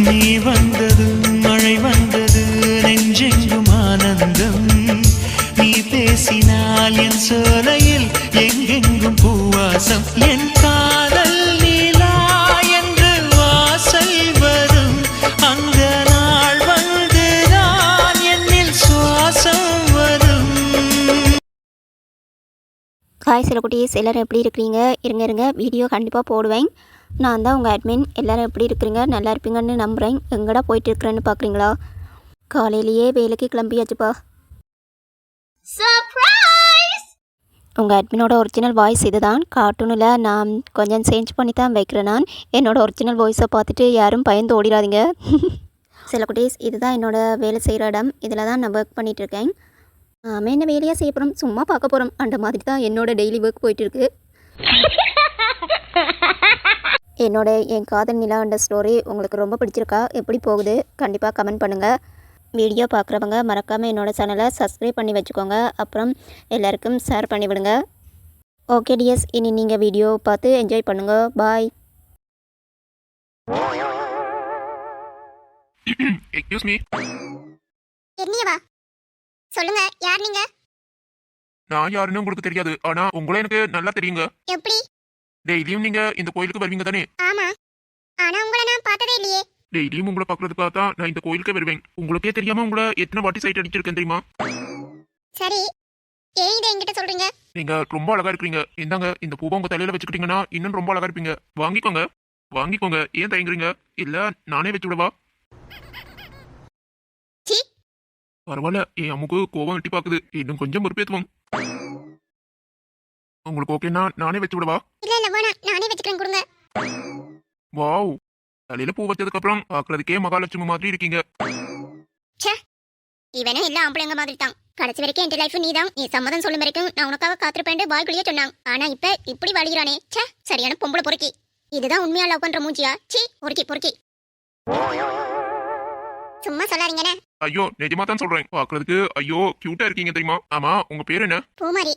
நீ வந்தது மழை வந்தது நெஞ்செங்கும் ஆனந்தம். நீ பேசினால் என் சோலையில் எங்கெங்கும் பூவாசம். என் காதல் நீலா என்று வாசல் வரும் அந்த நாள் வந்து நான் என்னில் சுவாசம் வரும். ஹாய் சில குட்டீஸ், எல்லோரும் எப்படி இருக்கிறீங்க? இருங்க வீடியோ கண்டிப்பாக போடுவேன். நான் தான் உங்கள் அட்மின். எல்லோரும் எப்படி இருக்கிறீங்க? நல்லா இருப்பீங்கன்னு நம்புகிறேன். எங்கடா போயிட்டு இருக்கிறேன்னு பார்க்குறீங்களா? காலையிலேயே வேலைக்கு கிளம்பியாச்சுப்பா. உங்கள் அட்மினோட ஒரிஜினல் வாய்ஸ் இது தான். கார்ட்டூனில் நான் கொஞ்சம் சேஞ்ச் பண்ணி தான் வைக்கிறேன். நான் என்னோடய ஒரிஜினல் வாய்ஸை பார்த்துட்டு யாரும் பயந்து ஓடிடாதீங்க. சில குட்டீஸ், இதுதான் என்னோடய வேலை செய்கிற இடம். இதில் தான் நான் ஒர்க் பண்ணிகிட்ருக்கேன். நாம என்ன வேலையாக செய்ய போகிறோம், சும்மா பார்க்க போகிறோம். அந்த மாதிரி தான் என்னோடய டெய்லி ஒர்க் போயிட்டுருக்கு. என் காதல் நிலாண்ட ஸ்டோரி உங்களுக்கு ரொம்ப பிடிச்சிருக்கா? எப்படி போகுது? கண்டிப்பாக கமெண்ட் பண்ணுங்கள். வீடியோ பார்க்குறவங்க மறக்காமல் என்னோடய சேனலை சப்ஸ்கிரைப் பண்ணி வச்சுக்கோங்க. அப்புறம் எல்லாருக்கும் ஷேர் பண்ணிவிடுங்க. ஓகே டியர்ஸ், இனி நீங்கள் வீடியோ பார்த்து என்ஜாய் பண்ணுங்கள். பாய். Excuse me. என்னையவா? சொல்லுங்க, யார் நீங்க? நான் யாருன்னு உங்களுக்கு தெரியாது, ஆனா உங்களை எனக்கு நல்லா தெரியுங்க. எப்படி? டெய்லியும் நீங்க இந்த கோயிலுக்கு வருவீங்க தானே? ஆமா, ஆனா உங்களை நான் பார்த்ததே இல்லையே. டெய்லியும் உங்களை பாக்குறதுக்காக தான் நான் இந்த கோயிலுக்கு வருவேன். உங்களுக்கே தெரியாம உங்களை எத்தனை வாட்டி சைட் அடிச்சிருக்கேன் தெரியுமா? சரி, ஏன் இதை என்கிட்ட சொல்றீங்க? நீங்க ரொம்ப அழகா இருக்கீங்க. இந்தாங்க, இந்த பூவை உங்க தலையில வச்சுக்கிட்டீங்கன்னா இன்னும் ரொம்ப அழகா இருப்பீங்க. வாங்கிக்கோங்க வாங்கிக்கோங்க. ஏன் தயங்குறீங்க? இல்ல நானே வச்சு விடவா? சீ, பரவாயில்ல, என் அம்முக்கு கோபம் எட்டி பாக்குது. இன்னும் கொஞ்சம் பொறுப்பேத்துவோம். உங்களுக்கு ஓகேனா நானே வச்சு விடவா? இல்ல வேணாம், நானே வச்சுக்கிறேன், கொடுங்க. வாவ், தலையில பூ வச்சதுக்கு அப்புறம் பாக்குறதுக்கே மகாலட்சுமி மாதிரி இருக்கீங்க. இவனும் இல்ல ஆம்பளைங்க மாதிரி தான். கடைசி வரைக்கும் என் லைஃப் நீதான். நீ சம்மதம் சொல்லும் வரைக்கும் நான் உனக்காக காத்திருப்பேன் பாய்க்குள்ளேயே சொன்னாங்க. ஆனா இப்ப இப்படி வழிகிறானே. சரியான பொம்பளை பொறுக்கி. இதுதான் உண்மையா லவ் பண்ற மூஞ்சியா? சீ, பொறுக்கி. சும்மா சொல்லாதீங்கண்ணே. ஐயோ, நிஜமா தான் சொல்றேன். பாக்குறதுக்கு ஐயோ கியூட்டா இருக்கீங்க தெரியுமா? ஆமா, உங்க பேர் என்ன? பூமாரி.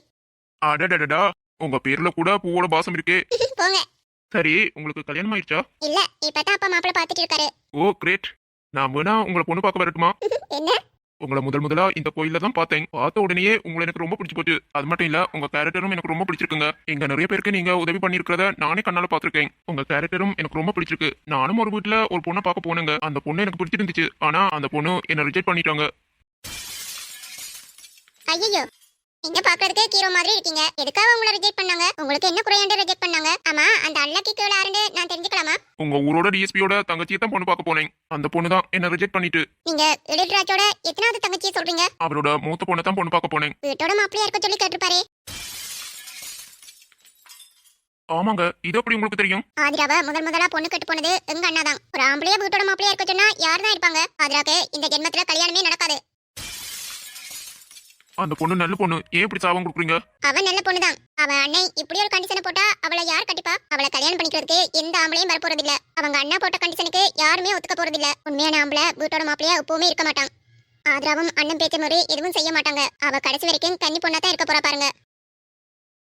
அடடடடா, உங்க பேர்ல கூட பூவோட பாசம் இருக்கே. போங்க. சரி, உங்களுக்கு கல்யாணம் ஆயிடுச்சா? இல்ல, இப்பதான் அப்பா மாப்பிள்ள பாத்துட்டு இருக்காரு. ஓ கிரேட். நான் வேணா உங்களை பொண்ணு பார்க்க வரட்டுமா? என்ன? உங்களை முதலா இந்த கோயில்ல தான் பார்த்தேன். பார்த்த உடனேயே உங்களை எனக்கு ரொம்ப பிடிச்சு போச்சு. அது மட்டும் இல்ல, உங்க கேரக்டரும் எனக்கு ரொம்ப பிடிச்சிருக்குங்க. இங்க நிறைய பேருக்கு நீங்க உதவி பண்ணிருக்கிறத நானே கண்ணால பாத்திருக்கேன். உங்க கேரக்டரும் எனக்கு ரொம்ப பிடிச்சிருக்கு. நானும் ஒரு வீட்டுல ஒரு பொண்ணை பார்க்க போனேங்க. அந்த பொண்ணு எனக்கு பிடிச்சிருந்துச்சு. ஆனா அந்த பொண்ணு என்ன ரிஜெக்ட் பண்ணிட்டாங்க. ஐயோ, நீங்க பாக்குறதுக்கு ஹீரோ மாதிரி இருக்கீங்க. எதுக்காக உங்களை ரிஜெக்ட் பண்ணாங்க? உங்களுக்கு என்ன குறையாண்டு ரிஜெக்ட் பண்ணாங்க? ஆமா, அந்த அன்லக்கி கேர்ள் யாருன்னு நான் தெரிஞ்சுக்கலாமா? உங்க ஊரோட டிஎஸ்பியோட தங்கச்சியை தான் பொண்ணு பார்க்க போனேன். அந்த பொண்ணு தான் என்ன ரிஜெக்ட் பண்ணிட்டு. நீங்க எடிட்ராஜோட எத்தனாவது தங்கச்சியை சொல்றீங்க? அவரோட மூத்த பொண்ணை தான் பொண்ணு பார்க்க போனேன். வீட்டோட மாப்பிள்ளையா இருக்க சொல்லி கேட்டிருப்பாரு. ஆமாங்க, இது எப்படி உங்களுக்கு தெரியும்? ஆதிராவை முதலா பொண்ணு கட்டு போனது எங்க அண்ணா தான். ஒரு ஆம்பளையா வீட்டோட மாப்பிள்ளையா இருக்க சொன்னா யார் தான் இருப்பாங்க? ஆதிராக்கு இந்த ஜென்மத்துல கல்யாணமே நடக்காது. அந்த பொண்ணு நல்ல பொண்ணு, ஏன் இப்படி சாபம் கொடுக்குறீங்க? அவன் நல்ல பொண்ணுதான். அவன் அண்ணன் இப்படி ஒரு கண்டிஷனை போட்டா அவளை யார் கட்டிப்பா? அவளை கல்யாணம் பண்ணிக்கிறதுக்கு எந்த ஆம்பளையும் வர போறது இல்ல. அவங்க அண்ணா போட்ட கண்டிஷனுக்கு யாருமே ஒத்துக்க போறது இல்ல. உண்மையான ஆம்பளை வீட்டோட மாப்பிள்ளையா எப்பவுமே இருக்க மாட்டான். ஆதிராவும் அண்ணன் பேச்ச முறை எதுவும் செய்ய மாட்டாங்க. அவ கடைசி வரைக்கும் கன்னி பொண்ணா தான் இருக்க போறா பாருங்க.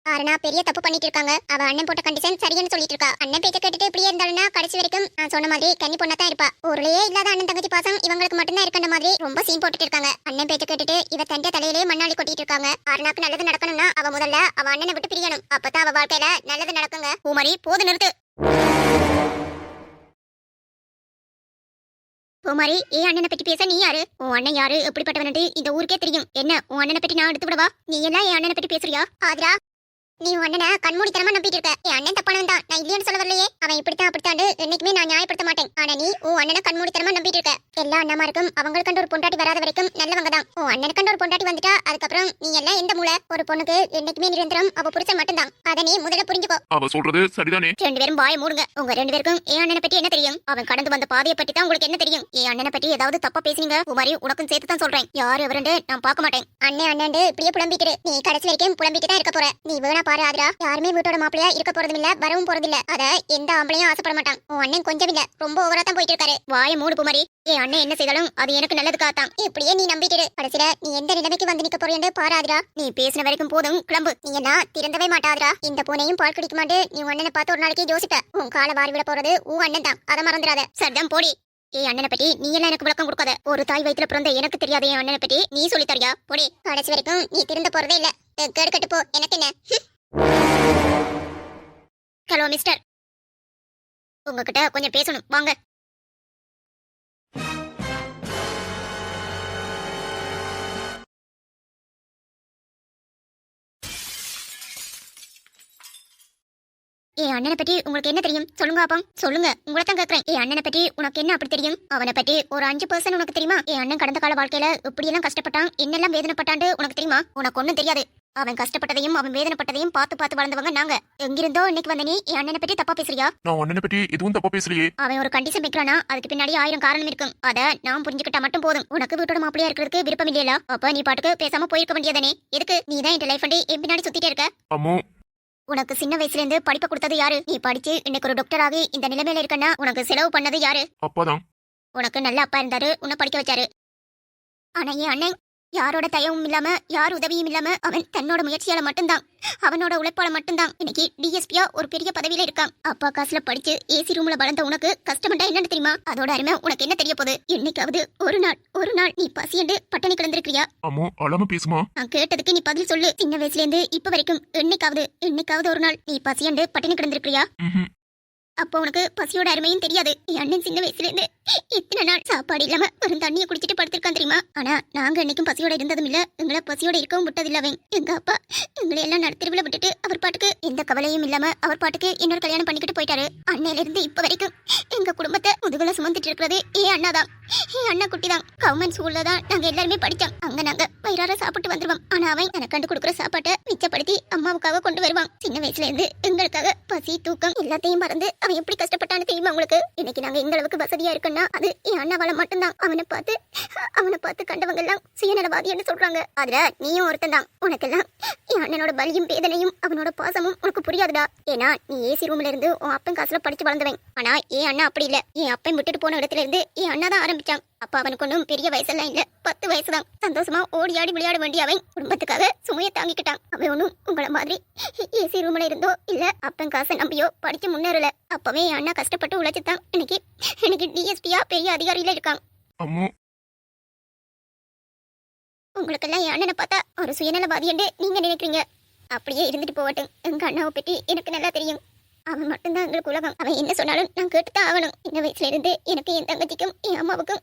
ஆனா பெரிய தப்பு பண்ணிட்டு இருக்காங்க. அவ அண்ணன் போட்ட கண்டிஷன் சரின்னு சொல்லிட்டு இருக்கா. அண்ணன் பேச்ச கேட்டுட்டு இப்படியே இருந்தாலும்னா கடைசி வரைக்கும் நான் சொன்ன மாதிரி கன்னி பொண்ணா தான் இருப்பா. ஊர்லயே இல்லாத அண்ணன் தங்கச்சி பாசம் இவங்களுக்கு மட்டும்தான் இருக்கின்ற மாதிரி ரொம்ப சீன் போட்டுட்டு இருக்காங்க. அண்ணன் பேச்ச கேட்டுட்டு இவ தண்ட தலையிலேயே மண்ணாளி கொட்டிட்டு இருக்காங்க. அருணாக்கு நல்லது நடக்கணும்னா அவ முதல்ல அவ அண்ணனை விட்டு பிரியணும். அப்பதான் அவ வாழ்க்கையில நல்லது நடக்குங்க. பூமாரி, போது நிறுத்து. பூமாரி, ஏன் அண்ணனை பத்தி பேச நீ யாரு? உன் அண்ணன் யாரு, எப்படிப்பட்டவனு இந்த ஊருக்கே தெரியும். என்ன உன் அண்ணனை பத்தி நான் எடுத்து விடவா? நீ எல்லாம் என் அண்ணனை பத்தி பேசுறியா? ஆதிரா, நீ உன் அண்ணனை கண்மூடித்தனமா நம்பிட்டு இருக்க. என் அண்ணன் தப்பானவன் தான், நான் இல்லைன்னு சொல்ல வரலையே. அவன் இப்படித்தான் அப்படித்தாண்டு என்னைக்குமே நான் நியாயப்படுத்த மாட்டேன். ஆனா நீ உன் அண்ணனை கண்மூடித்தனமா நம்பிட்டு இருக்க. எல்லா அண்ணமாருக்கும் அவங்களுக்கு கண்டு ஒரு பொண்டாட்டி வராத வரைக்கும் நல்லவங்க தான். உன் அண்ணனுக்கு கண்டு ஒரு பொண்டாட்டி வந்துட்டா அதுக்கப்புறம் நீ எல்லாம் எந்த மூளை? ஒரு பொண்ணுக்கு என்னைக்குமே நிரந்தரம் அவ புருஷன் மட்டும்தான். அதை நீ முதல்ல புரிஞ்சுக்கோ. அவ சொல்றது சரிதானே? ரெண்டு பேரும் வாயை மூடுங்க. உங்க ரெண்டு பேருக்கும் என் அண்ணனை பத்தி என்ன தெரியும்? அவன் கடந்து வந்த பாதையை பத்தி தான் உங்களுக்கு என்ன தெரியும்? என் அண்ணனை பத்தி ஏதாவது தப்பா பேசுனீங்க குமாரி, உனக்கும் சேர்த்து தான் சொல்றேன். யாரு அவரண்டு நான் பார்க்க மாட்டேன். அண்ணன் இப்படியே புலம்பிட்டு நீ கடைசி வரைக்கும் புலம்பிட்டு தான் இருக்க போற. நீ வேணா பாரு ஆதிரா, யாருமே வீட்டோட மாப்பிளையா இருக்க போறதும் இல்ல, வரவும் போறது இல்ல. அத எந்த ஆம்பளையும் ஆசைப்பட மாட்டான். உன் அண்ணன் கொஞ்சம் இல்ல, ரொம்ப ஓவரா தான் போயிட்டு இருக்காரு. வாயை மூடு பூமாரி. என் அண்ணன் என்ன செய்தாலும் அது எனக்கு நல்லதுக்காகத்தான். இப்படியே நீ நம்பிட்டு கடைசியில நீ எந்த நிலைமைக்கு வந்து நிக்க போறேன்னு பாராதிரா. நீ பேசின வரைக்கும் போதும், கிளம்பு. நீ எல்லாம் திறந்தவே மாட்டாதிரா. இந்த பூனையும் பால் குடிக்க மாட்டு நீ உன் அண்ணனை பார்த்து ஒரு நாளைக்கு யோசிப்ப. உன் காலை வாரி விட போறது உன் அண்ணன் தான், அதை மறந்துடாத. சரிதான், போடி. ஏய் அண்ணனை பத்தி நீ எல்லாம் எனக்கு விளக்கம் கொடுக்காத. ஒரு தாய் வயித்துல பிறந்த எனக்கு தெரியாத என் அண்ணனை பத்தி நீ சொல்லி தரியா? போடி. கடைசி வரைக்கும் நீ திருந்த போறதே இல்ல. கெடுக்கட்டு போ, எனக்கு என்ன. ஹலோ மிஸ்டர், உங்ககிட்ட கொஞ்சம் பேசணும், வாங்க. என் அண்ணனை பத்தி உங்களுக்கு என்ன தெரியும் சொல்லுங்க அப்பா, சொல்லுங்க, உங்களை தான் கேக்குறேன். என் அண்ணனை பத்தி உனக்கு என்ன அப்படி தெரியும்? அவனை பத்தி ஒரு 5% உனக்கு தெரியுமா? என் அண்ணன் கடந்த கால வாழ்க்கையில இப்படி எல்லாம் கஷ்டப்பட்டான், என்னெல்லாம் வேதனைப்பட்டான்னு உனக்கு தெரியுமா? உனக்கு ஒண்ணும் தெரியாது. அவன் கஷ்டப்பட்டதையும் அவன் வேதனைப்பட்டதையும் பார்த்து பார்த்து வளர்ந்தவங்க நாங்க. எங்கிருந்தோ இன்னைக்கு வந்த நீ என் அண்ணனை பத்தி தப்பா பேசுறியா? நான் அண்ணனை பற்றி எதுவும் தப்பா பேசலையே. அவன் ஒரு கண்டிஷன் வைக்கிறானா, அதுக்கு பின்னாடி 1000 காரணம் இருக்கும். அத நான் புரிஞ்சுக்கிட்டா மட்டும் போதும். உனக்கு வீட்டோட மாப்பிளையா இருக்கிறதுக்கு விருப்பம் இல்லையா? அப்ப நீ பாட்டுக்கு பேசாம போயிருக்க வேண்டியதானே. எதுக்கு நீ தான் என் லைஃப் என் பின்னாடி சுத்திட்டே இருக்க? அம்மு, உனக்கு சின்ன வயசுல இருந்து படிப்பை கொடுத்தது யாரு? நீ படிச்சு இன்னைக்கு ஒரு டாக்டர் ஆகி இந்த நிலைமையில இருக்கன்னா உனக்கு செலவு பண்ணது யாரு? அப்பாதான். உனக்கு நல்ல அப்பா இருந்தாரு, உன்னை படிக்க வச்சாரு. ஆனா என் அண்ணன் யாரோட தயவும் இல்லாம யார் உதவியும் இல்லாம அவன் தன்னோட முயற்சியால மட்டும்தான், அவனோட உழைப்பால மட்டும்தான் இன்னைக்கு டிஎஸ்பியா ஒரு பெரிய பதவியில இருக்கான். அப்பா காசுல படிச்சு ஏசி ரூம்ல வளர்ந்த உனக்கு கஷ்டப்பட்டா என்னன்னு தெரியுமா? அதோட அருமை உனக்கு என்ன தெரிய போகுது? என்னைக்காவது ஒரு நாள் நீ பசியண்டு பட்டணி கிடந்திருக்கிறியா? அம்மு, அழாம பேசுமா. நான் கேட்டதுக்கு நீ பதில் சொல்லு. சின்ன வயசுல இருந்து இப்ப வரைக்கும் என்னைக்காவது ஒரு நாள் நீ பசியண்டு பட்டணி கிடந்திருக்கிறியா? அப்போ உனக்கு பசியோட அருமையும் தெரியாது. என் அண்ணன் சின்ன வயசுல இருந்து இத்தனை நாள் சாப்பாடு இல்லாம ஒரு தண்ணியை குடிச்சிட்டு படுத்திருக்கான் தெரியுமா? ஆனா நாங்க என்னைக்கும் பசியோட இருந்ததும் இல்ல, எங்களை பசியோட இருக்கவும் விட்டதில்ல. அவன் எங்க அப்பா எங்களை எல்லாம் நடுத்தருவில் விட்டுட்டு அவர் பாட்டுக்கு எந்த கவலையும் இல்லாம அவர் பாட்டுக்கு இன்னொரு கல்யாணம் பண்ணிக்கிட்டு போயிட்டாரு. அன்னையில இருந்து இப்ப வரைக்கும் எங்க குடும்பத்தை முதுகுல சுமந்துட்டு இருக்கிறது என் அண்ணா தான். என் அண்ணா குட்டி தான். கவர்மெண்ட் ஸ்கூல்ல தான் நாங்க எல்லாருமே படிச்சோம். அங்க நாங்க வயிறார சாப்பிட்டு வந்துருவோம். ஆனா அவன் எனக்கு கண்டு கொடுக்குற சாப்பாட்டை மிச்சப்படுத்தி அம்மாவுக்காக கொண்டு வருவான். சின்ன வயசுல இருந்து எங்களுக்காக பசி தூக்கம் எல்லாத்தையும் மறந்து அவன் எப்படி கஷ்டப்பட்டான்னு தெரியுமா உங்களுக்கு? இன்னைக்கு நாங்க எங்க அளவுக்கு வசதியா இருக்கோம்னா அது என் அண்ணாவால மட்டும்தான். அவனை பார்த்து கண்டவங்க எல்லாம் சுயநலவாதின்னு சொல்றாங்க. அதுல நீயும் ஒருத்தன் தான். உனக்கெல்லாம் என் அண்ணனோட பலியும் வேதனையும் அவனோட பாசமும் உனக்கு புரியாதுடா. ஏன்னா நீ ஏசி ரூம்ல இருந்து உன் அப்பன் காசுல படிச்சு வளர்ந்தவன். ஆனா என் அண்ணா அப்படி இல்ல. என் அப்பன் விட்டுட்டு போன இடத்துல இருந்து என் அண்ணா தான் ஆரம்பிச்சான். அப்ப அவனுக்கு ஒன்றும் பெரிய வயசெல்லாம் இல்ல, 10 வயசுதான். சந்தோஷமா ஓடி ஆடி விளையாட வேண்டிய அவன் குடும்பத்துக்காக சுமையை தாங்கிக்கிட்டான். அவன் ஒன்றும் உங்களை மாதிரி ஏசி ரூம்ல இருந்தோ இல்ல அப்பன் காசை நம்பியோ படிச்சு முன்னேறல. அப்பவே என் அண்ணா கஷ்டப்பட்டு உழைச்சுதான் எனக்கு டிஎஸ்பியா பெரிய அதிகாரியில இருக்கான். அம்மு, உங்களுக்கெல்லாம் என் அண்ணனை பார்த்தா ஒரு சுயநலவாதி என்று நீங்க நினைக்கிறீங்க. அப்படியே இருந்துட்டு போகட்டும். எங்க அண்ணாவை பற்றி எனக்கு நல்லா தெரியும். அவன் மட்டும்தான் எங்களுக்கு உலகம். அவன் என்ன சொன்னாலும் நான் கேட்டுதான் ஆகணும். சின்ன வயசுல இருந்து எனக்கு என் தங்கச்சிக்கும் என் அம்மாவுக்கும்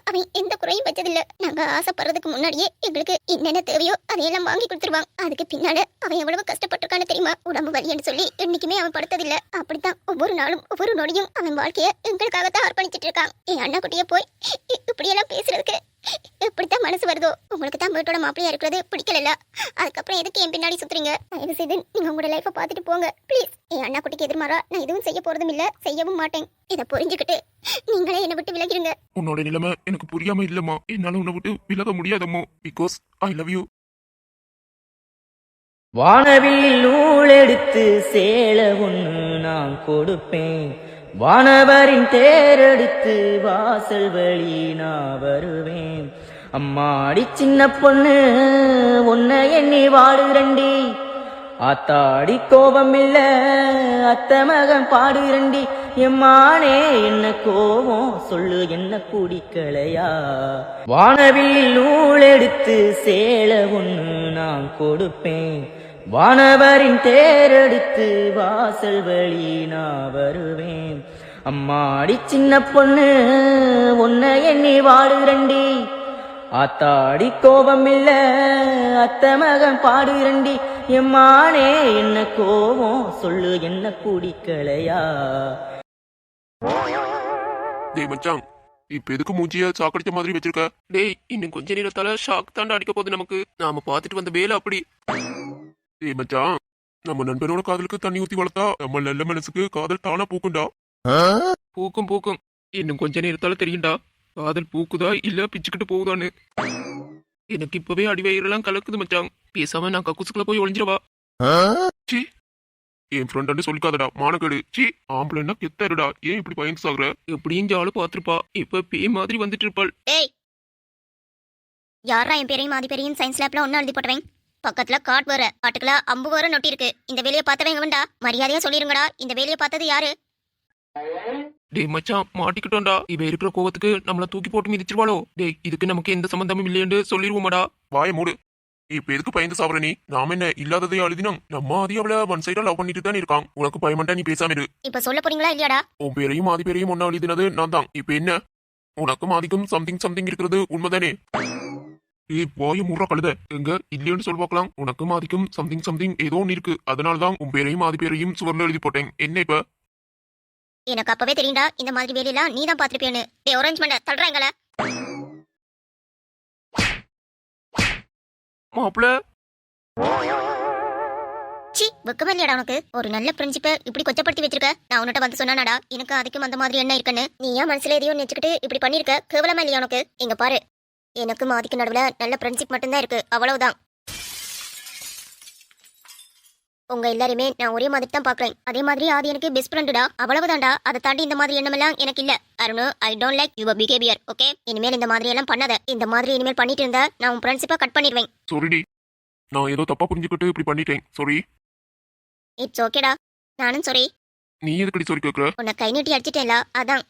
அவன் எந்த குறையும் வச்சதில்லை. நாங்க ஆசைப்படுறதுக்கு முன்னாடியே எங்களுக்கு என்னென்ன தேவையோ அதையெல்லாம் வாங்கி கொடுத்துருவான். அதுக்கு பின்னால அவன் எவ்வளவு கஷ்டப்பட்டிருக்கான்னு தெரியுமா? உடம்பு வலின்னு சொல்லி என்னைக்குமே அவன் படுத்ததில்லை. அப்படித்தான் ஒவ்வொரு நாளும் ஒவ்வொரு நொடியும் அவன் வாழ்க்கைய எங்களுக்காகத்தான் அர்ப்பணிச்சிட்டு இருக்கான். என் அண்ணா குட்டிய போய் இப்படியெல்லாம் பேசுறதுக்கு எப்படித்தான் மனசு வருதோ? உங்களுக்கு தான் வீட்டோட மாப்பிளையா இருக்கிறது பிடிக்கல. அதுக்கப்புறம் எதுக்கு என் பின்னாடி சுத்துறீங்க? தயவு செய்து நீங்க உங்களோட லைஃபை பார்த்துட்டு போங்க ப்ளீஸ். என் அண்ணா குட்டிக்கு எதிர்மாறா நான் எதுவும் செய்ய போறதும் இல்ல, செய்யவும் மாட்டேன். இதை புரிஞ்சுக்கிட்டு நீங்களே என்னை விட்டு விலகிருங்க. உன்னோட நிலைமை எனக்கு புரியாம இல்லம்மா. என்னால உன்னை விட்டு விலக முடியாதம்மோ. Because I love you. வானவில் நூலெடுத்து சேல ஒன்று நான் கொடுப்பேன். வானவரின் தேரெடுத்து வாசல் வழி நான் வருவேன். அம்மாடி சின்ன பொண்ணு உன்னை எண்ணி வாடுறண்டி. ஆத்தாடி கோபம் இல்ல அத்த மகன் பாடுறண்டி. எம்மானே என்ன கோபம் சொல்லு, என்ன குடிக்கலையா? வானவில் நூலெடுத்து சேல ஒன்று நான் கொடுப்பேன். வானவரின் தேரெடுத்து வாசல் வழி நான் வருவேன். அம்மாடி சின்ன பொண்ணு உன்னை எண்ணி வாடுறண்டி. ஆத்தாடி கோபம் இல்ல அத்த மகன் பாடுறண்டி. எம்மானே என்ன கோபம் சொல்லு, என்ன குடிக்கலையா? டேய் மச்சான், இப்ப எதுக்கு மூஞ்சிய சாக்கடிச்ச மாதிரி வச்சிருக்க? டேய், இன்னும் கொஞ்ச நேரத்தால ஷாக் தாண்டா அடிக்க போகுது நமக்கு. நாம பாத்துட்டு வந்த வேலை அப்படி. டேய் மச்சான், நம்ம நண்பனோட காதலுக்கு தண்ணி ஊத்தி வளர்த்தா நம்ம நல்ல மனசுக்கு காதல் தானா பூக்கும்டா. பூக்கும். இன்னும் கொஞ்ச நேரத்தால தெரியும்டா காதல் பூக்குதா இல்ல பிச்சுக்கிட்டு போகுதான்னு. எனக்கு இப்பவே அடிவயிறெல்லாம் கலக்குது மச்சான். பேசாம நான் கக்கூசுக்குள்ள போய் ஒளிஞ்சிடவா? சி, என் ஃப்ரெண்ட் சொல்லிக்காதடா, மானக்கேடு. சி, ஆம்பளைன்னா கெத்தாருடா. ஏன் இப்படி பயந்து சாகுற? எப்படியும் ஜாலு பாத்துருப்பா. இப்ப பேய் மாதிரி வந்துட்டு இருப்பாள். ஏய், யாரா என் பேரையும் ஆதி பேரையும் சயின்ஸ் லேப்ல ஒன்னு எழுதி போட்டவன்? பக்கத்துல காட் வர காட்டுக்குள்ள அம்பு வர நொட்டி இருக்கு. இந்த வேலையை பார்த்தவங்க வேண்டா, மரியாதையா சொல்லிருங்கடா. இந்த வேலையை பார்த்தது யாரு? டேய் மச்சான் மாட்டிக்கிட்டோம்டா. இவ இருக்கிற கோவத்துக்கு நம்மள தூக்கி போட்டு மிதிச்சிருவாளோ. டேய் இதுக்கு நமக்கு எந்த சம்பந்தமும் இல்லையேன்னு சொல்லிடுவோமாடா. வாய மூடு. இப்ப எதுக்கு பயந்து சாப்பிட நீ? நாம என்ன இல்லாததை அழுதினோம். நம்ம ஆதி அவள ஒன் சைடா லவ் பண்ணிட்டு தான் இருக்கான். உனக்கு பயமண்டா நீ பேசாம இரு. இப்ப சொல்ல போறீங்களா இல்லையாடா? உன் பேரையும் ஆதி பேரையும் ஒன்னா எழுதினது நான் தான். இப்ப என்ன? உனக்கும் ஆதிக்கும் சம்திங் சம்திங் இருக்கிறது உண்மைதானே? ஏய் வாய மூடுற கழுத. எங்க இல்லையோன்னு சொல்ல பார்க்கலாம். உனக்கும் ஆதிக்கும் சம்திங் சம்திங் ஏதோ ஒன்னு இருக்கு. அதனாலதான் உன் பேரையும் ஆதி பேரையும் சுவர்ல எழுதி போட்டேன். என்ன இப்ப? எனக்கு அப்பவே தெரியும்டா இந்த மாதிரி வேலையெல்லாம் நீ தான் பாத்திருப்பியான்னு. டேய் ஆரஞ்சு மண்டை தள்ளுறாங்களா? மாப்பிள சி வெக்கமே இல்லையாடா உனக்கு? ஒரு நல்ல ஃப்ரெண்ட்ஷிப்பை இப்படி கொச்சப்படுத்தி வச்சிருக்க. நான் உன்கிட்ட வந்து சொன்னானடா எனக்கு அதுக்கும் அந்த மாதிரி என்ன இருக்குன்னு. நீ ஏன் மனசுல எதையோ நினைச்சுக்கிட்டு இப்படி பண்ணிருக்க? கேவலமா இல்லையா உனக்கு? இங்க பாரு, எனக்கும் ஆதிக்கு நடுவுல நல்ல ஃப்ரெண்ட்ஷிப் மட்டும்தான் இருக்கு, அவ்வளவுதான். உங்க எல்லாருமே நான் ஒரே மாதிரி தான் பாக்குறேன். அதே மாதிரி ஆதி எனக்கு பெஸ்ட் ஃப்ரெண்டுடா, அவ்வளவுதான்டா. அதை தாண்டி இந்த மாதிரி எண்ணமெல்லாம் எனக்கு இல்ல. Arun, I don't like your behaviour. Okay, இனிமேல் இந்த மாதிரி எல்லாம் பண்ணாத. இந்த மாதிரி இனிமேல் பண்ணிட்டு இருந்தா நான் உன் ஃப்ரெண்ட்ஷிப்பை கட் பண்ணிடுவேன். சாரிடி, நான் ஏதோ தப்பா புரிஞ்சுக்கிட்டு இப்படி பண்ணிட்டேன். சாரி. இட்ஸ் ஓகேடா. நானும் சாரி. நீ எதுக்கடி சாரி கேக்குற? உன்னை கை நீட்டி அடிச்சிட்டேன்ல, அதான்.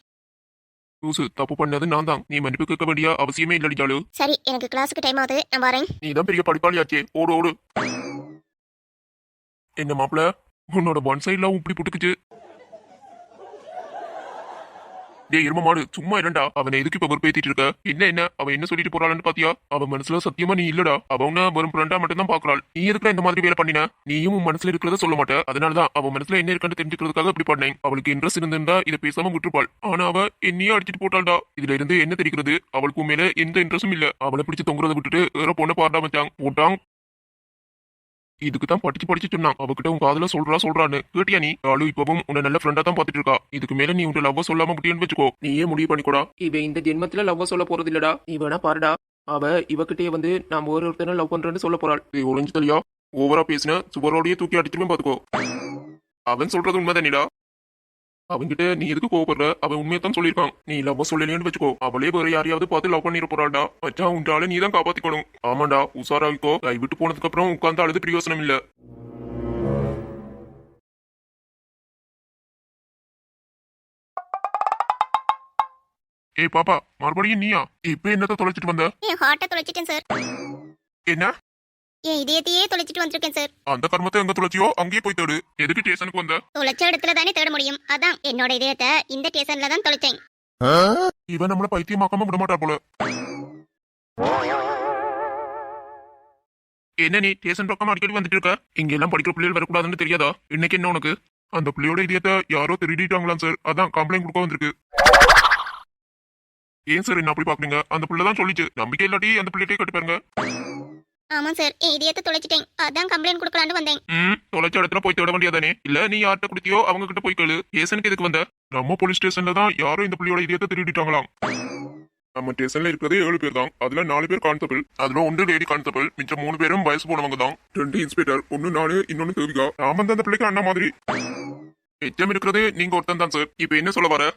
லூசு, தப்பு பண்ணது நான் தான். நீ மன்னிப்பு கேட்க வேண்டிய அவசியமே இல்லடி ஜாலு. சரி, எனக்கு கிளாஸுக்கு டைம் ஆகுது, நான் வரேன். நீ தான் பெரிய படிப்பாளியாச்சே, ஓடு ஓடு. என்ன மாப்பிள, உன்னோட ஒன் சைட்ல இப்படி புட்டுக்குச்சு. டேய் எரும மாடு, சும்மா இரண்டா. அவனை எதுக்கு இப்ப பொறுப்பேத்திட்டு இருக்க? என்ன அவன் என்ன சொல்லிட்டு போறான்னு பாத்தியா? அவன் மனசுல சத்தியமா நீ இல்லடா. அவன வெறும் ஃப்ரெண்டா மட்டும் தான் பாக்குறாள். நீ எதுக்குடா இந்த மாதிரி வேலை பண்ணின? நீயும் உன் மனசுல இருக்கிறத சொல்ல மாட்டே. அதனாலதான் அவன் மனசுல என்ன இருக்குன்னு தெரிஞ்சுக்கிறதுக்காக இப்படி பண்ணேன். அவளுக்கு இன்ட்ரெஸ்ட் இருந்திருந்தா இதை பேசாம விட்டுருப்பாள். ஆனா அவ என்னையே அடிச்சிட்டு போட்டாள்டா. இதுல இருந்து என்ன தெரிகிறது? அவளுக்கு உன் மேல எந்த இன்ட்ரெஸ்டும் இல்ல. அவளை பிடிச்சு தொங்குறத விட்டுட்டு வேற பொண்ணை பாடா வச்சாங்க போட்டான். இதுக்கு தான் படிச்சு சொன்னான். அவகிட்ட உன் காதல சொல்றான்னு கேட்டியா நீ? ஆளு இப்பவும் உன்னை நல்ல ஃப்ரெண்டா தான் பாத்துட்டு இருக்கா. இதுக்கு மேல நீ உன் லவ் சொல்லாம முடியும்னு வச்சுக்கோ. நீயே முடிவு பண்ணிக்கூடா. இவ இந்த ஜென்மத்துல லவ் சொல்ல போறது இல்லடா. நீ வேணா பாருடா. அவ இவகிட்டே வந்து நான் ஒருத்தனை லவ் பண்றேன்னு சொல்ல போறாள். ஒளிஞ்சு தலையா, ஓவரா பேசின சுவரோடையே தூக்கி அடிச்சிருவேன் பாத்துக்கோ. அவன் சொல்றது உண்மைதானிடா. அவன்கிட்ட நீ எதுக்கு கோவப்படுற? அவன் உண்மையத்தான் சொல்லியிருக்கான். நீ லவ் சொல்லலையேன்னு வச்சுக்கோ, அவளே வேற யாரையாவது பார்த்து லவ் பண்ணிட போறாள்டா. மச்சான் உண்டால நீ தான் காப்பாத்திக்கணும். ஆமாண்டா, உசாராவிக்கோ. கை விட்டு போனதுக்கு அப்புறம் உட்கார்ந்து அழுது பிரயோசனம் இல்ல. ஏய் பாப்பா, மறுபடியும் நீயா? இப்ப என்னத்த தொலைச்சிட்டு வந்த? என் ஹார்ட்டை தொலைச்சிட்டேன் சார். என்ன? என் இதயத்தையே தொலைச்சிட்டு வந்திருக்கேன் சார். அந்த கர்மத்தை எங்க தொலைச்சியோ அங்கேயே போய் தேடு. எதுக்கு ஸ்டேஷனுக்கு வந்த? தொலைச்ச இடத்துல தானே தேட முடியும். அதான் என்னோட இதயத்தை இந்த ஸ்டேஷன்ல தான் தொலைச்சேன். இவன் நம்மள பைத்தியமாக்காம விட மாட்டா போல. என்ன நீ ஸ்டேஷன் பக்கம் அடிக்கடி வந்துட்டு இருக்க? இங்க எல்லாம் படிக்கிற பிள்ளைகள் வரக்கூடாதுன்னு தெரியாதா? இன்னைக்கு என்ன உனக்கு? அந்த பிள்ளையோட இதயத்தை யாரோ திருடிட்டாங்களாம் சார். அதான் கம்ப்ளைண்ட் கொடுக்க வந்திருக்கு. ஏன் சார் என்ன அப்படி பாக்குறீங்க? அந்த பிள்ளை தான் சொல்லிச்சு. நம்பிக்கை இல்லாட்டி அந்த பிள்ளைகிட்டே கட்டி பாருங்க. ஆமா சார், என் இதயத்தை தொலைச்சிட்டேன். அதான் கம்ப்ளைண்ட் கொடுக்கலான்னு வந்தேன். தொலைச்ச இடத்துல போய் தேட வேண்டியதானே? இல்ல நீ யார்கிட்ட குடுத்தியோ அவங்க கிட்ட போய் கேளு. ஸ்டேஷனுக்கு எதுக்கு வந்த? நம்ம போலீஸ் ஸ்டேஷன்ல தான் யாரோ இந்த பிள்ளையோட இதயத்தை திருடிட்டாங்களாம். நம்ம ஸ்டேஷன்ல இருக்கிறது 7 பேர் தான். அதுல 4 பேர் கான்ஸ்டபிள், அதுல 1 லேடி கான்ஸ்டபிள், மிச்சம் 3 பேரும் வயசு போனவங்க தான். 2 இன்ஸ்பெக்டர், 1 நானு, இன்னொன்னு தேவிகா. நாம தான் அந்த பிள்ளைக்கு அண்ணா மாதிரி. எச்சம் இருக்கிறது நீங்க ஒருத்தன் தான் சார். இப்ப என்ன சொல்ல வர?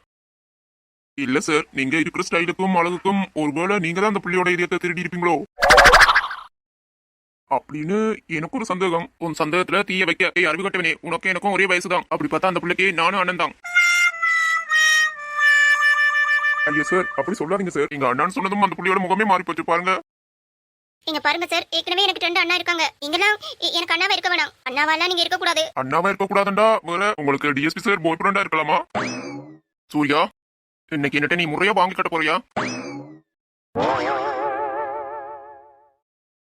இல்ல சார், நீங்க இருக்கிற ஸ்டைலுக்கும் அழகுக்கும் ஒருவேளை நீங்க தான் அந்த பிள்ளையோட இதயத்தை திருடி இருப்பீங்களோ அப்படின்னு எனக்கு ஒரு சந்தேகம். உன் சந்தேகத்துல தீய வைக்க. அறிவு கட்டவனே, உனக்கு எனக்கும் ஒரே வயசுதான். அப்படி பார்த்தா அந்த பிள்ளைக்கு நானும் அண்ணன் தான். ஐயோ சார், அப்படி சொல்லாதீங்க சார். எங்க அண்ணான்னு சொன்னதும் அந்த புள்ளியோட முகமே மாறி போச்சு பாருங்க. நீங்க பாருங்க சார், ஏற்கனவே எனக்கு 2 அண்ணா இருக்காங்க. நீங்களாம் எனக்கு அண்ணாவா இருக்க வேணாம். அண்ணாவாலாம் நீங்க இருக்க கூடாது. அண்ணாவா இருக்க கூடாதுண்டா வேற உங்களுக்கு டிஎஸ்பி சார் பாய் ஃப்ரெண்டா இருக்கலாமா? சூர்யா, இன்னைக்கு என்னட்ட நீ முறையா வாங்கி கட்ட போறியா?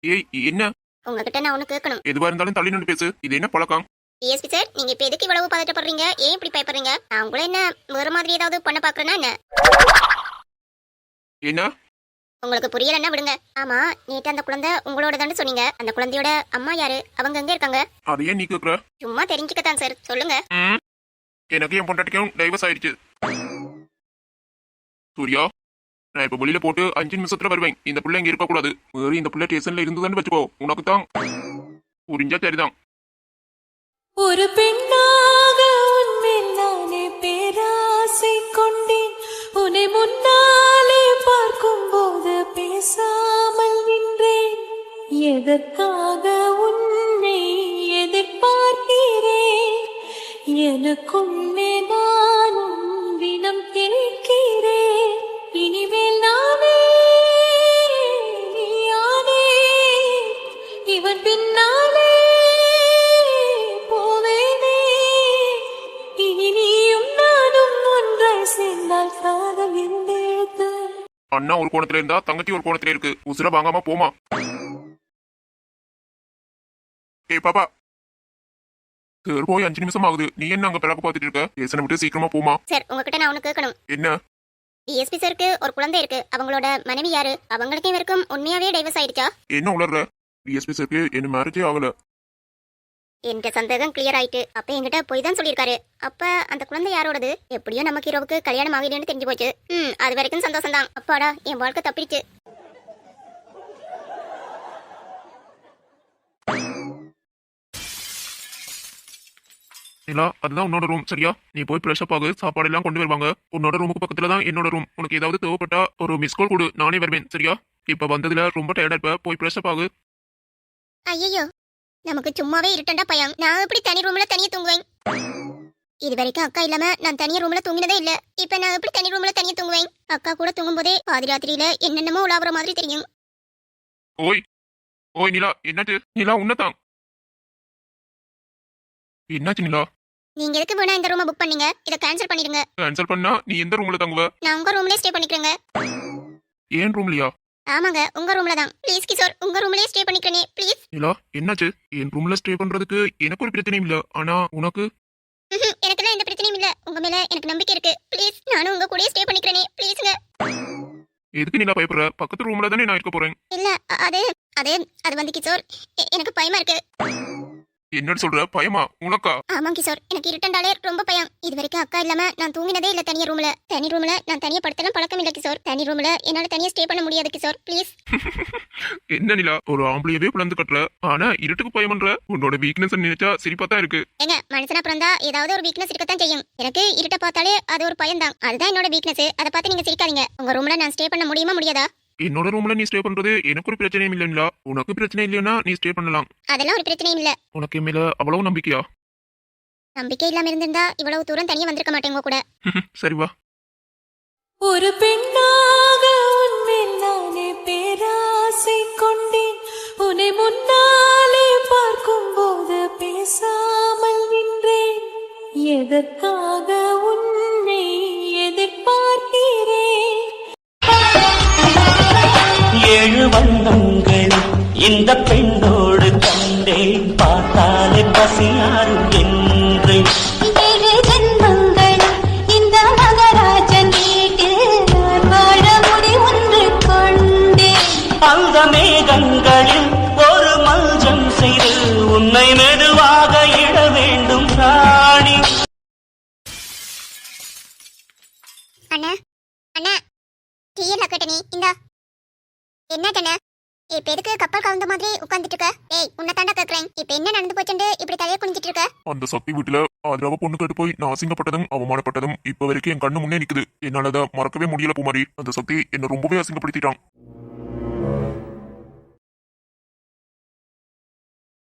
ஏய் என்ன? உங்ககிட்ட நான் ஒண்ணு கேட்கணும். எதுவா இருந்தாலும் தள்ளி நின்று பேசு. இது என்ன பழக்கம்? டிஎஸ்பி சார், நீங்க இப்ப எதுக்கு இவ்வளவு பதட்டப்படுறீங்க? ஏன் இப்படி பயப்படுறீங்க? நான் உங்களை என்ன வேற மாதிரி ஏதாவது பண்ண பாக்குறேன்னா என்ன? என்ன? உங்களுக்கு புரியலன்னா விடுங்க. ஆமா, நேற்று அந்த குழந்தை உங்களோட தானே சொன்னீங்க. அந்த குழந்தையோட அம்மா யாரு? அவங்க எங்க இருக்காங்க? அது ஏன் நீ கேக்குற? சும்மா தெரிஞ்சுக்கத்தான் சார், சொல்லுங்க. எனக்கு என் பொண்டாட்டிக்கும் டைவர்ஸ் ஆயிடுச்சு. சூர்யா, நான் இப்ப வெளியில போட்டு 5 நிமிஷத்துல வருவேன். இந்த பிள்ளை இங்க இருக்க கூடாது. வேற இந்த பிள்ளை ஸ்டேஷன்ல இருந்துதான்னு வச்சுக்கோ. உனக்கு தான் புரிஞ்சா சரிதான். ஒரு பெண்ணாக உன்மேல் நானே பேராசை கொண்டேன். உன்னை முன்னாலே பார்க்கும் போது பேசாமல் நின்றேன். எதற்காக உன்னை எதிர்பார்க்கிறேன்? எனக்குள்ளே நானும் காதல் எந்தெழுத்து அண்ணா ஒரு கோணத்துல இருந்தா தங்கச்சி ஒரு கோணத்துல இருக்கு. உசுர வாங்காம போமா. ஏய் பாப்பா, சார் போய் 5 நிமிஷம் ஆகுது. நீ என்ன அங்க பிறகு பாத்துட்டு இருக்க? பேசனை விட்டு சீக்கிரமா போமா. சார் உங்ககிட்ட நான் ஒன்று கேட்கணும். என்ன? டிஎஸ்பி சாருக்கு ஒரு குழந்தை இருக்கு. அவங்களோட மனைவி யாரு? அவங்களுக்கும் இவருக்கும் உண்மையாவே டைவர்ஸ் ஆயிடுச்சா? என்ன உளர்ற? டிஎஸ்பி சாருக்கு என்ன மேரேஜே ஆகல. என்ற சந்தேகம் கிளியர் ஆயிட்டு. அப்ப என்கிட்ட போய் தான் சொல்லியிருக்காரு. அப்ப அந்த குழந்தை யாரோடது? எப்படியோ நமக்கு ஹீரோவுக்கு கல்யாணம் ஆகிடுன்னு தெரிஞ்சு போச்சு. அது வரைக்கும் சந்தோஷம் தான். அப்பாடா, என் வாழ்க்கை தப்பிடுச்சு. நிலா, அதுதான் உன்னோட ரூம். சரியா? நீ போய் ஃப்ரெஷ் அப் ஆகு. சாப்பாடு எல்லாம் கொண்டு வருவாங்க. உன்னோட ரூமுக்கு பக்கத்துல தான் என்னோட ரூம். உனக்கு ஏதாவது தேவைப்பட்டா ஒரு மிஸ் கால் கொடு, நானே வருவேன். சரியா? இப்ப வந்ததுல ரொம்ப டயர்டா இருப்ப. போய் ஃப்ரெஷ் அப் ஆகு. ஐயோ, நமக்கு சும்மாவே இருட்டண்டா பயம். நான் எப்படி தனி ரூம்ல தனியா தூங்குவேன்? இது வரைக்கும் அக்கா இல்லாம நான் தனியா ரூம்ல தூங்கினதே இல்ல. இப்ப நான் எப்படி தனி ரூம்ல தனியா தூங்குவேன்? அக்கா கூட தூங்கும் போதே பாதி ராத்திரியில என்னென்னமோ உலாவுற மாதிரி தெரியும். ஓய் ஓய் நிலா, என்னாச்சு? நிலா, உன்னதான். என்னாச்சு நிலா? நீங்க எதுக்கு வேணா இந்த ரூமை புக் பண்ணீங்க? இதை கேன்சல் பண்ணிடுங்க. கேன்சல் பண்ணா நீ எந்த ரூம்ல தங்குவ? நான் உங்க ரூம்லயே ஸ்டே பண்ணிக்கிறேங்க. ஏன் ரூம்லயா? ஆமாங்க, உங்க ரூம்ல தான். ப்ளீஸ் கிஷோர், உங்க ரூம்லயே ஸ்டே பண்ணிக்கிறேனே ப்ளீஸ். நிலா, என்னாச்சு? என் ரூம்ல ஸ்டே பண்றதுக்கு எனக்கு ஒரு பிரச்சனையும் இல்ல. ஆனா உனக்கு? எனக்கெல்லாம் எந்த பிரச்சனையும் இல்ல. உங்க மேல எனக்கு நம்பிக்கை இருக்கு. ப்ளீஸ், நானும் உங்க கூடயே ஸ்டே பண்ணிக்கிறேனே ப்ளீஸ்ங்க. எதுக்கு நிலா பயப்படுற? பக்கத்து ரூம்ல தானே நான் இருக்க போறேன். இல்ல, அது அது அது வந்து கிஷோர், எனக்கு பயமா இருக்கு. என்னன்னு சொல்ற? பயமா? உனக்கா? ஆமா கிஷோர், எனக்கு இருட்டண்டாலே ரொம்ப பயம். இது வரைக்கும் அக்கா இல்லாம நான் தூங்கினதே இல்ல தனியா ரூம்ல. தனி ரூம்ல நான் தனியா படுத்தலாம் பழக்கம் இல்ல கிஷோர். தனி ரூம்ல என்னால தனியா ஸ்டே பண்ண முடியாது கிஷோர், ப்ளீஸ். என்ன நிலா, ஒரு ஆம்பளையவே பிளந்து கட்டுற, ஆனா இருட்டுக்கு பயமன்ற? உன்னோட வீக்னஸ் நினைச்சா சிரிப்பா தான் இருக்கு. ஏங்க, மனுஷனா பிறந்தா ஏதாவது ஒரு வீக்னஸ் இருக்கத்தான் செய்யும். எனக்கு இருட்ட பார்த்தாலே அது ஒரு பயம் தான். அதுதான் என்னோட வீக்னஸ். அதை பார்த்து நீங்க சிரிக்காதீங்க. உங்க ரூம்ல நான் ஸ்டே பண்ண முடியுமா முடியாதா? என்னோட ரூம்ல நீ ஸ்டே பண்றது எனக்கு ஒரு பிரச்சனையும் இல்ல நிலா. உனக்கு பிரச்சனை இல்லையா நீ ஸ்டே பண்ணலாம். அதெல்லாம் ஒரு பிரச்சனையும் இல்ல. உனக்கு மேல அவ்வளவு நம்பிக்கையா? நம்பிக்கை இல்லாம இருந்திருந்தா இவ்வளவு தூரம் தனியா வந்திருக்க மாட்டேங்க கூட. சரி வா. ஒரு பெண்ணாக உன்மேல் நானே பேராசை கொண்டேன். உன்னை முன்னாலே பார்க்கும் போது பேசாமல் நின்றேன். எதற்காக உன்னை எதிர்பார்க்கிறேன்? 7 வண்ணங்கள் இந்த பெண்ணோடு கண்டேன். பார்த்தாலே பசியாரும் என்று 7 ஜென்மங்கள் இந்த மகராஜன் வீட்டில் நான் வாழ முடிவொன்று கொண்டேன். அந்த மேகங்களில் ஒரு மஞ்சம் செய்து உன்னை மெதுவாக இட வேண்டும் ராணி. அண்ணா, அண்ணா, டீயெல்லாம் கேட்ட நீ இந்தா. என்ன கண்ணா, இப்ப எதுக்கு கப்பல் கவுந்த மாதிரி உட்கார்ந்துட்டு இருக்க? ஏய், உன்னை தாண்டா கேக்குறேன். இப்ப என்ன நடந்து போச்சுன்னு இப்படி தலையை குனிஞ்சிட்டு இருக்க? அந்த சக்தி வீட்டுல ஆதரவ பொண்ணு கேட்டு போய் நான் அசிங்கப்பட்டதும் அவமானப்பட்டதும் இப்ப வரைக்கும் என் கண்ணு முன்னே நிக்குது. என்னால அதை மறக்கவே முடியல பூமாரி. அந்த சக்தி என்ன ரொம்பவே அசிங்கப்படுத்திட்டான்.